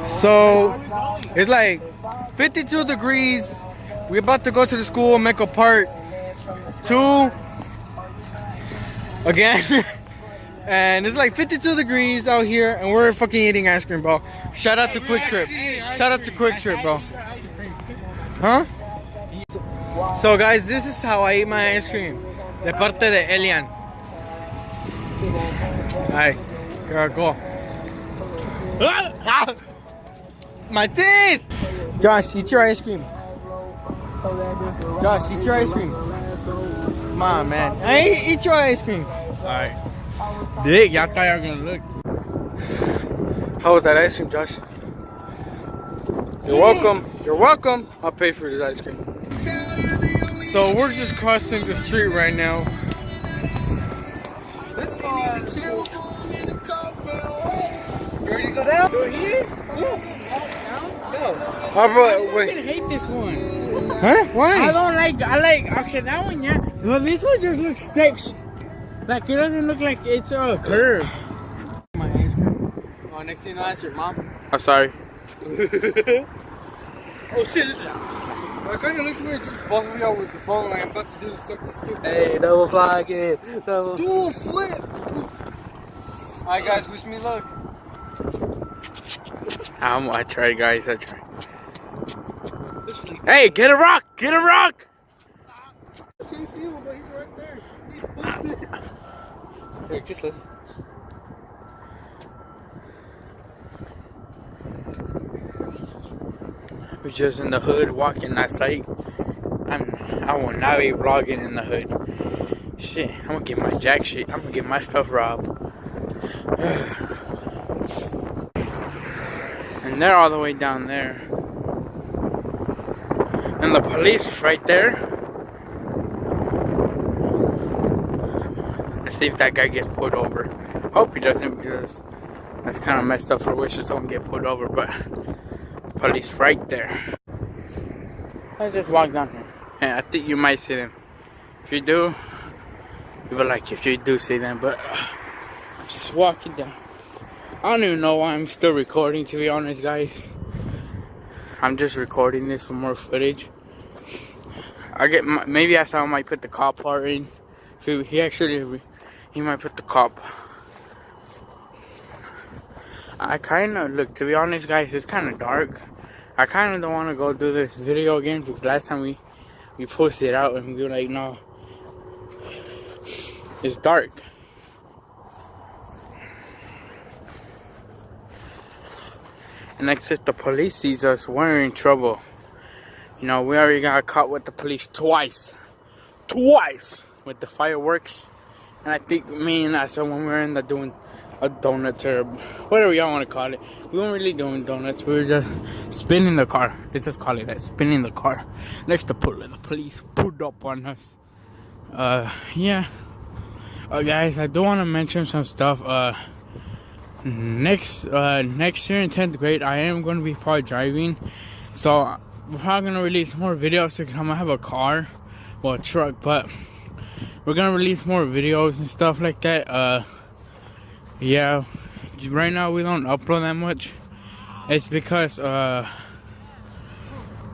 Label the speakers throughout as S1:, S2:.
S1: So it's like 52 degrees. We're about to go to the school, make a part 2 again. And it's like 52 degrees out here, and we're fucking eating ice cream, bro. Shout out to Quick Trip. Shout out to Quick Trip, bro. Huh? So guys, this is how I eat my ice cream. De parte de Elian. Alright, here I go. My teeth! Josh, eat your ice cream. Josh, eat your ice cream. Come on, man. Hey, eat your ice cream.
S2: Alright. Dick, y'all thought y'all were gonna look.
S1: How was that ice cream, Josh? You're welcome. You're welcome. I'll pay for this ice cream. So we're just crossing the street right now.
S2: Let's go. You ready to go down? Go here? Go.
S1: Oh, bro, wait.
S2: I hate this one.
S1: Huh? Why?
S2: I like, okay, that one, yeah. Well, this one just looks straight. Like, it doesn't look like it's a curve. My ice cream. Oh, next thing you know, that's your mom.
S1: I'm sorry.
S2: Oh, shit.
S1: It kind of looks weird just buzzing me out with the phone like I'm about to do something stupid.
S2: Hey, double flag it. Double.
S1: Do a flip! Alright, guys, wish me luck.
S2: I tried, guys. I tried. Hey, get a rock! Get a rock!
S1: I can't see him, but he's right there.
S2: Here, just listen. We're just in the hood walking that site. I will not be vlogging in the hood. Shit, I'm gonna get my jack shit. I'm gonna get my stuff robbed. And they're all the way down there. And the police is right there. Let's see if that guy gets pulled over. Hope he doesn't, because that's kind of messed up for wishes don't get pulled over, but police right there. I just walk down here. And I think you might see them. If you do, you will like if you do see them, but just walking down. I don't even know why I'm still recording, to be honest, guys. I'm just recording this for more footage. Maybe I thought I might put the cop part in. He might put the cop. I kind of, look, to be honest, guys, it's kind of dark. I kind of don't want to go do this video again, because last time we posted it out and we were like, no, it's dark. And next, if the police sees us, we're in trouble. You know, we already got caught with the police twice with the fireworks. And I think me and I said when we were in the doing a donut or whatever y'all want to call it, we weren't really doing donuts. We were just spinning the car. Let's just call it that, spinning the car. Next to the police pulled up on us. Yeah. Guys, I do want to mention some stuff. Next year in 10th grade, I am going to be probably driving. So we're probably going to release more videos because I'm going to have a car, well, a truck, but we're going to release more videos and stuff like that. Yeah, right now we don't upload that much. It's because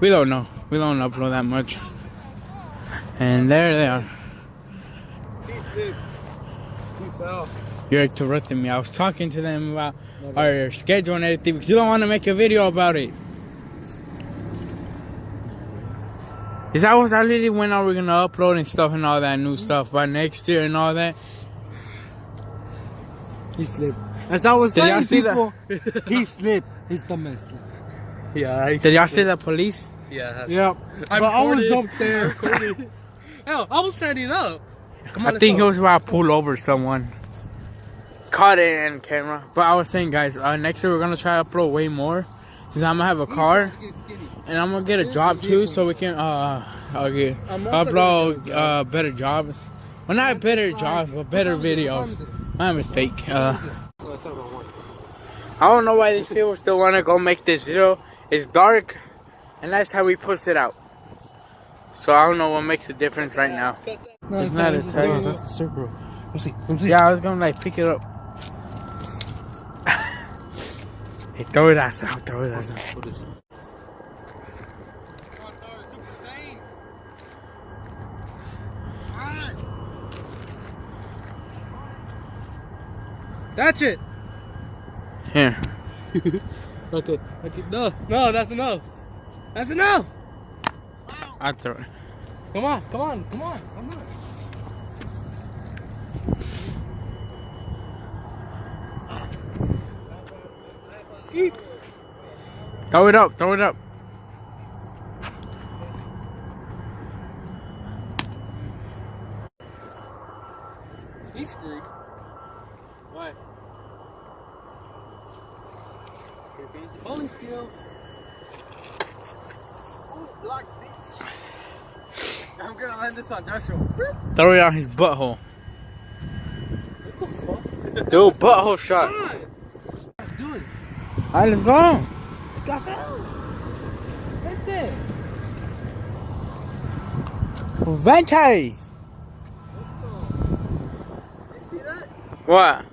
S2: we don't know. We don't upload that much. And there they are. You're interrupting me. I was talking to them about our schedule and everything because you don't want to make a video about it. Is that literally when are we gonna upload and stuff and all that new stuff by next year and all that?
S3: He slipped. As I was saying,
S2: see
S3: people, he slipped. He's the mess.
S2: Yeah. Did y'all see the police?
S3: Yeah. Yep. But I was up there.
S4: Hell, I was standing up. Come on,
S2: I think he was about to pull over someone. Caught it on camera. But I was saying, guys, next year we're gonna try to upload way more. Since I'm gonna have a car. And I'm gonna get a job too, so we can upload better jobs. Well, not better jobs, but better videos. My mistake. I don't know why these people still want to go make this video. It's dark, and last time we posted out. So I don't know what makes the difference right now. It's not as tight.
S3: That's the circle. Let me see.
S2: Yeah, I was gonna like pick it up. Hey, throw it ass out. Throw it ass out.
S4: What is it? That's it.
S2: Here.
S4: Okay. No, that's enough. That's enough.
S2: I'll throw it.
S4: Come on. Eat.
S2: Throw it up. Throw it up.
S4: He's screwed. Why? Bowling skills.
S1: I'm gonna land this on Joshua.
S2: Throw it on his butthole.
S4: What the fuck?
S2: Dude, butthole shot.
S4: Come on. Let's do it.
S2: Alright, let's go.
S4: Gas out. Right there.
S2: Vente.
S1: You see that?
S2: What?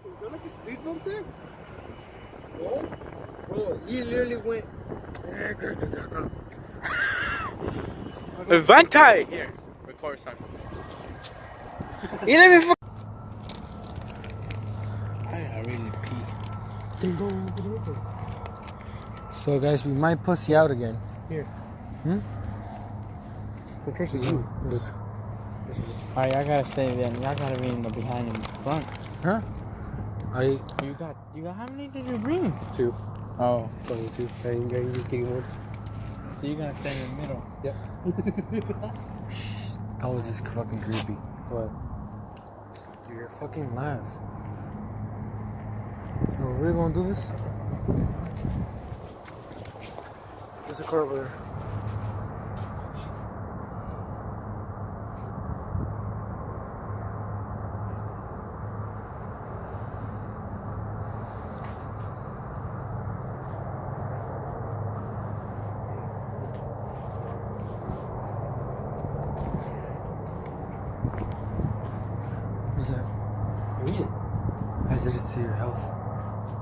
S1: Is there like a speed bump there? No? Bro, he literally went.
S2: Vente. Here. Record something.
S1: He let me fuck.
S2: I really pee.
S3: So guys, we might pussy out again.
S4: Here.
S3: This one.
S2: Alright, y'all gotta stay then. Y'all gotta be in the behind and front.
S3: Huh?
S2: You got how many did you bring?
S3: 2.
S2: Oh.
S3: Probably 2. You getting one?
S2: So you're gonna stay in the middle.
S3: Yep. That was just fucking creepy. What? You're fucking laugh. So we're really gonna do this? There's a car over there. What's that?
S4: Read it.
S3: As it is to your health.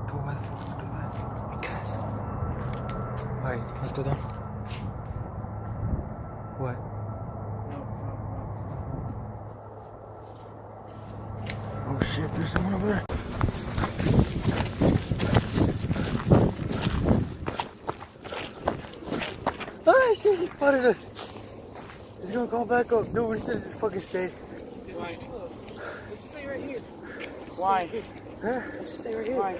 S3: Dude, why the fuck would you do that? Because. Alright, let's go down. What? Oh shit, there's someone over there. Oh shit, he spotted us. He's gonna go back up. Dude, we should just fucking stay.
S4: Why? Let's just stay right here.
S2: Why?
S3: Huh?
S4: Let's just stay right here.
S2: Why?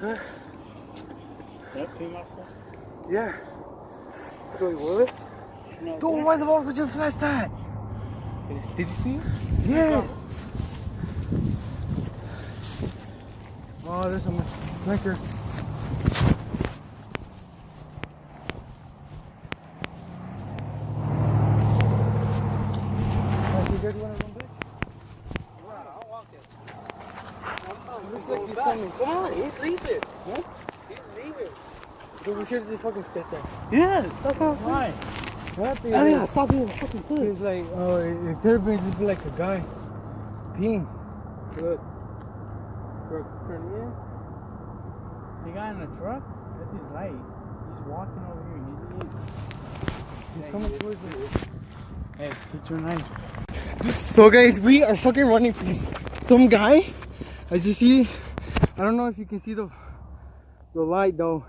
S3: Huh?
S2: Did I pee myself?
S3: Yeah.
S4: Wait, what?
S2: No.
S3: Dude, why the fuck would you flash that?
S4: Did you see it?
S3: Yes. Oh, there's some liquor. You guys want to run back?
S4: I'll walk it.
S3: Looks like he's coming.
S4: Come on, he's leaving.
S3: Huh?
S4: He's leaving.
S3: Dude, we should just fucking stay there.
S4: Yes, that's what I'm saying.
S2: Why?
S3: What?
S4: Elliot, stop being a fucking
S3: He
S4: kid.
S3: was like, oh, it could have been just like a guy peeing.
S4: Look. Turn in.
S2: The guy in the truck? That's his light. He's walking over here.
S3: He's coming towards me.
S2: Hey, put your knife.
S1: So guys, we are fucking running from some guy. As you see, I don't know if you can see the light though.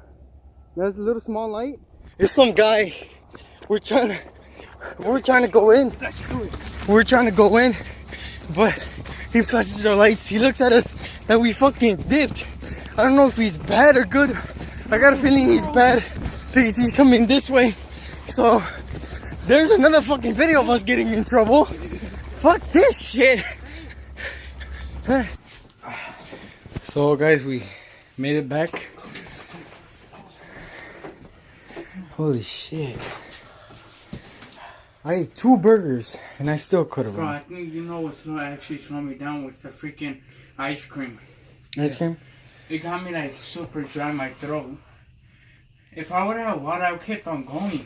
S1: There's a little small light. It's some guy. We're trying to go in. We're trying to go in, but he flashes our lights. He looks at us and we fucking dipped. I don't know if he's bad or good. I got a feeling he's bad because he's coming this way. So there's another fucking video of us getting in trouble. Fuck this shit. So guys, we made it back. Holy shit. I ate 2 burgers and I still could have
S2: Bro,
S1: run.
S2: I think you know what's actually slowing me down was the freaking ice cream.
S1: Ice cream?
S2: It got me like super dry in my throat. If I would have had water, I would keep on going.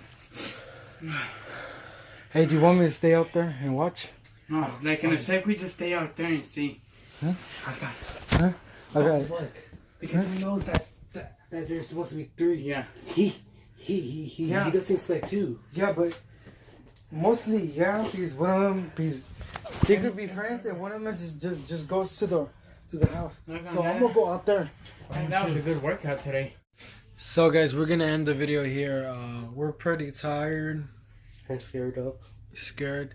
S1: Hey, do you want me to stay out there and watch?
S2: No, like in a sec, we just stay out there and see.
S1: Huh?
S2: I got
S1: Huh? I got it.
S4: Look. Because he knows that
S3: that there's supposed to be 3.
S2: Yeah.
S3: He
S1: Yeah.
S3: doesn't expect 2.
S1: Yeah, but mostly, yeah, because one of them, they could be friends, and one of them just goes to the house. So I'm gonna go out there.
S2: And that was a good workout today.
S1: So guys, we're gonna end the video here. We're pretty tired.
S3: I'm scared up.
S1: Scared.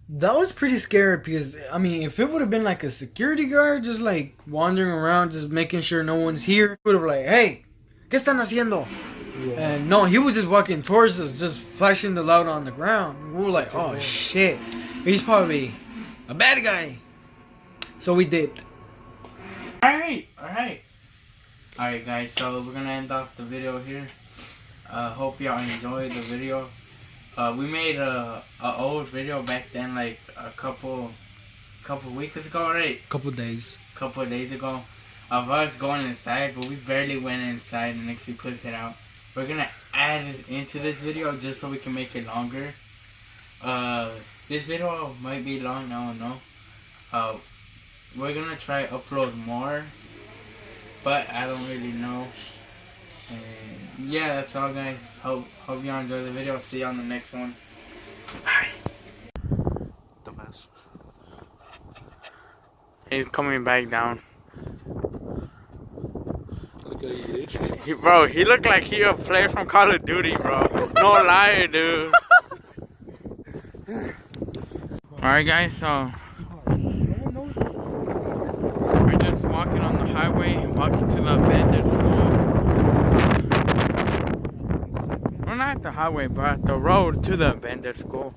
S1: That was pretty scary because, I mean, if it would have been like a security guard just like wandering around, just making sure no one's here, would have like, hey, ¿qué están haciendo?
S3: Yeah.
S1: And no, he was just walking towards us, just flashing the light on the ground. We were like, oh shit, he's probably a bad guy. So we dipped.
S2: Alright guys, so we're gonna end off the video here. Hope y'all enjoyed the video. We made a old video back then, like a couple weeks ago, right?
S1: Couple days
S2: ago, of us going inside, but we barely went inside, and next we put it out. We're gonna add it into this video just so we can make it longer. This video might be long, I don't know. We're gonna try upload more, but I don't really know. And yeah, that's all guys. Hope y'all enjoy the video. See you on the next one. Bye.
S3: Dumbass.
S2: He's coming back down.
S3: Look at you.
S2: Bro, he looked like he a player from Call of Duty, bro. No lie, dude. Alright guys, so we're just walking on the highway, walking to the abandoned school. Well, not the highway, but the road to the abandoned school.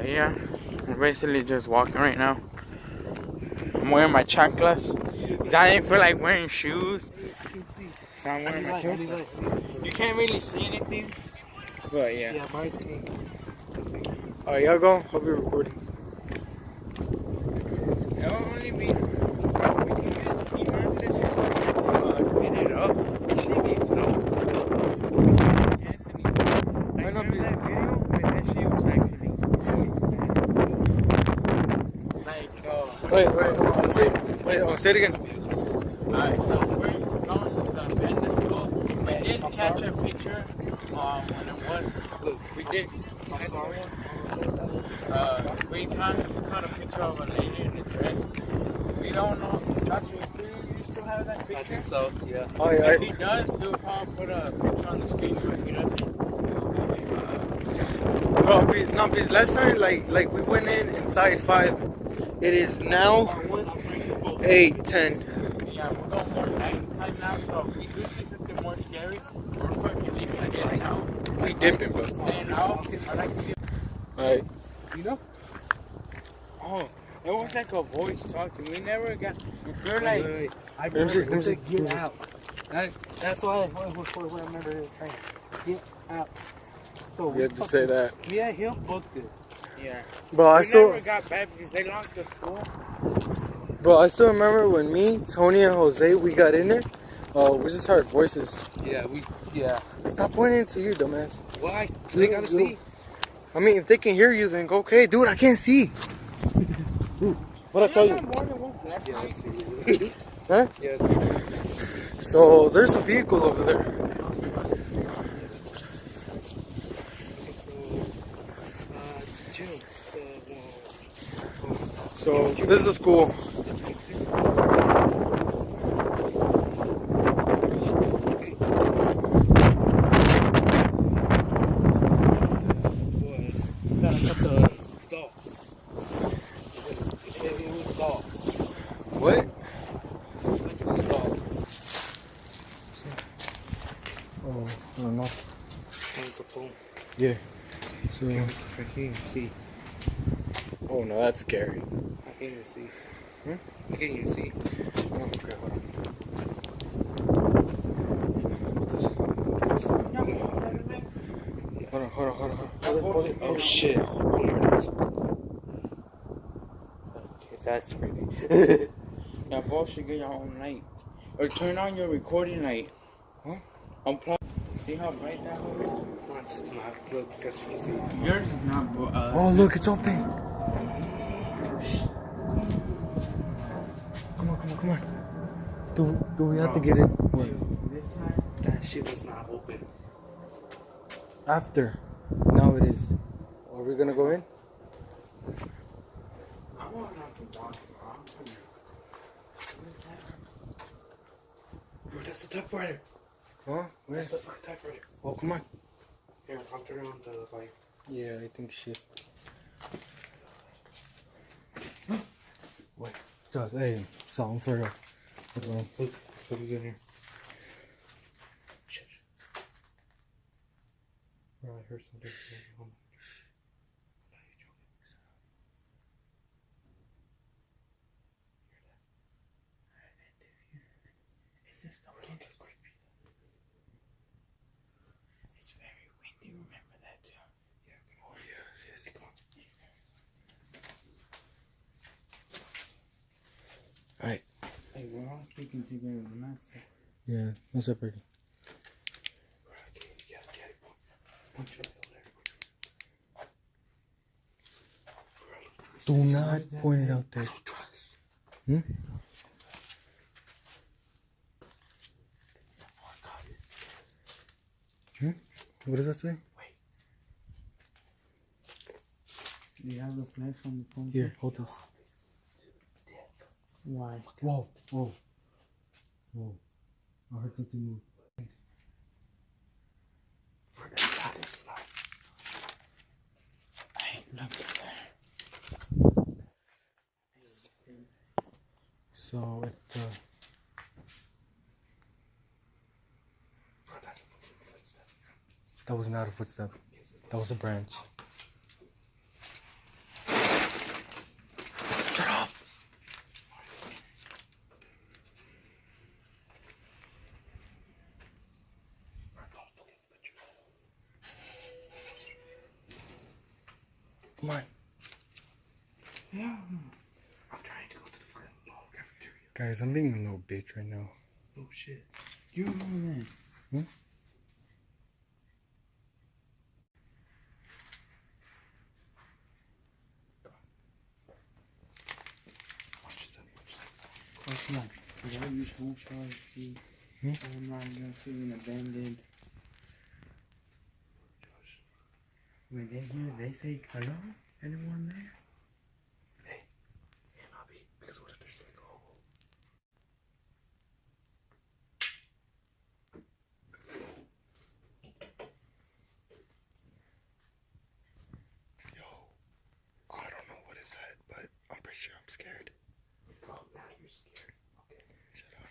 S2: Yeah, we're basically just walking right now. I'm wearing my chanclas. I didn't feel like wearing shoes. So I'm wearing my chanclas. You can't really see anything. But yeah.
S3: Yeah, mine's clean.
S1: Alright, y'all go. Hope you're recording.
S2: It'll only be. We can use key masters just to speed it up. It should be slow. Anthony. I remember that video when that shit was actually. Like,
S1: Wait, say it again.
S2: Alright, so we're going to the abandoned school. We did catch a picture when it was. Look, we did.
S3: I'm sorry.
S2: We caught a picture of a lady in a dress. We don't know. Josh, you still have that picture?
S3: I think so, yeah.
S1: Oh,
S2: If
S1: yeah.
S2: he does, he'll probably put a picture on the screen. But if he doesn't,
S1: Bro, because last time, like we went inside 5. It is now 8:10.
S2: yeah, we're going more nighttime now. So if we do see something more scary, we're fucking leaving again now.
S1: We dipping, bro.
S2: And I'd like to get.
S1: Alright.
S2: You know? Oh, it was like a voice talking. We never got. We're like.
S3: Wait. I
S1: Let me see,
S3: remember
S1: let me see.
S3: get out. That's what I remember it saying. Get out. So
S1: You had to say that.
S3: Yeah, he'll booked it.
S2: Yeah.
S1: Bro, I
S2: We never
S1: still
S2: got back because they locked the school.
S1: remember when me, Tony, and Jose, we got in there. We just heard voices.
S3: Yeah.
S1: Stop pointing to you, dumbass.
S3: Why? They gotta see.
S1: I mean, if they can hear you, then go, okay. Dude, I can't see. What'd I tell you? Huh?
S3: Yeah.
S1: So, there's a vehicle over there.
S3: Chill.
S1: So, this is the school. What? Oh, I don't know. Yeah. So,
S3: I can't even see.
S1: oh no, that's scary.
S3: I can't even see.
S1: Hmm?
S3: I can't even see.
S1: Oh, okay, hold on. Hold on. Oh shit.
S2: Okay, that's freaky. Y'all both should get your own light. Or turn on your recording light.
S1: Huh?
S2: Unplug. See how bright that one is?
S3: It's not. Look, guess you can see.
S2: Yours is not.
S1: Oh look, it's open. Do we have to get in? What?
S2: This time, that shit was not open.
S1: After. Now it is. Are we gonna go in?
S2: I want to walk around. Bro, that's the typewriter.
S1: Huh?
S2: That's
S1: Where's
S2: the fucking typewriter.
S1: Oh, come on.
S2: Here, I'll turn on the light.
S1: Yeah, I think shit. Wait. Just, hey, something for you. Okay.
S2: Look, what we got here? Shh. Bro, I heard something. Hold on. It's very windy, remember that too? Yeah, oh yeah, yes, come on.
S1: Alright.
S2: Hey, we're all speaking together, the master.
S1: Yeah, no separating.
S2: Okay, yeah, punch it over there.
S1: Do not point it out there.
S2: Trust.
S1: Hmm? Hmm? What does that say?
S2: Wait. Do you have the flash on the phone?
S1: Here, hold this.
S2: Why?
S1: Whoa, whoa. Whoa. I heard something move.
S2: Hey, look at that.
S1: So it that was not a footstep. That was a branch. Shut up! Come on.
S2: Yeah. I'm trying to go to the fucking cafeteria.
S1: Guys, I'm being a little bitch right now.
S2: Oh shit. You know man.
S1: Hmm?
S2: Come on. Why use home charge key? I'm not going to an abandoned. When they hear, they say, hello? Anyone there? Hey. Hey, Bobby. Because what if they're saying, oh.
S1: Yo, I don't know what is that, but I'm pretty sure I'm scared.
S2: Oh, now you're scared. Okay.
S1: Shut up.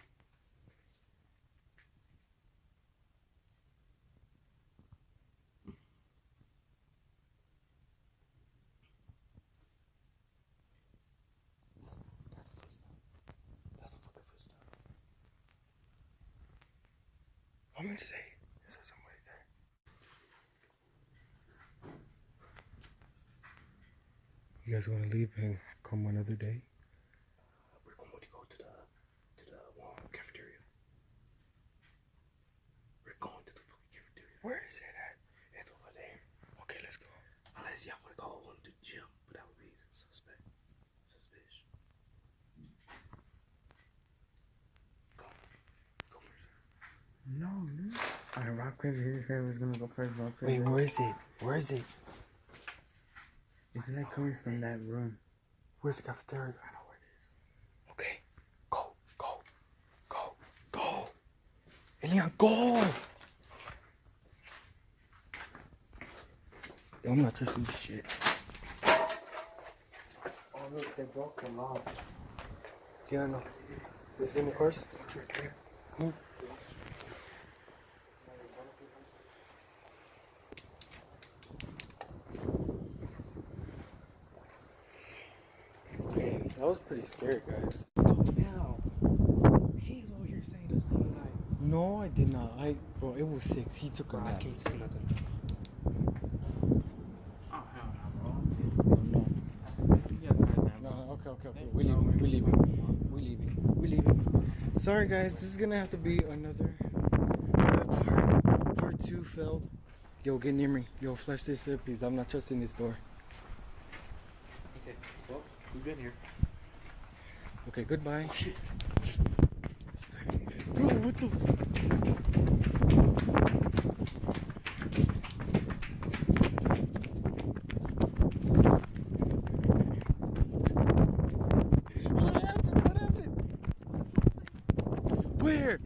S2: That's a fucking footstep.
S1: I'm gonna say, is there somebody there? You guys wanna leave and come another day?
S2: We're going to go to the cafeteria. We're going to the fucking cafeteria.
S1: Where is it at?
S2: It's over there.
S1: Okay, let's go.
S2: Unless y'all want to go to the gym, but that would be suspicious. Go first. No, dude. Alright, rock, paper, scissors was gonna go first. Rock, paper.
S1: Wait, where is it? Where is it?
S2: Isn't that coming from that room?
S1: Where's the cafeteria?
S2: I know where it is.
S1: Okay. Go, go, go, go. Elian, go! Yo, I'm not trusting this shit.
S2: Oh, look, they broke the law.
S1: Yeah, I know. Is it in the cars? Hmm? That was pretty scary, guys.
S2: Let's go now. He's over here saying let's go tonight.
S1: No, I did not. Bro, it was 6. He took a
S2: I
S1: nap.
S2: can't see nothing. Oh, hell no,
S1: No.
S2: You guys heard that.
S1: No, okay. We're leaving. Sorry, guys. This is gonna have to be another part 2 failed. Yo, get near me. Yo, flash this here, please. I'm not trusting this door.
S2: Okay, well, we've been here.
S1: Okay, goodbye.
S2: Shit.
S1: what the? What happened? What happened? Where?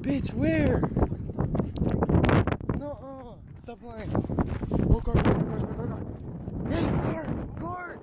S1: Bitch, where? No, stop lying. Go, guard. Hey, guard.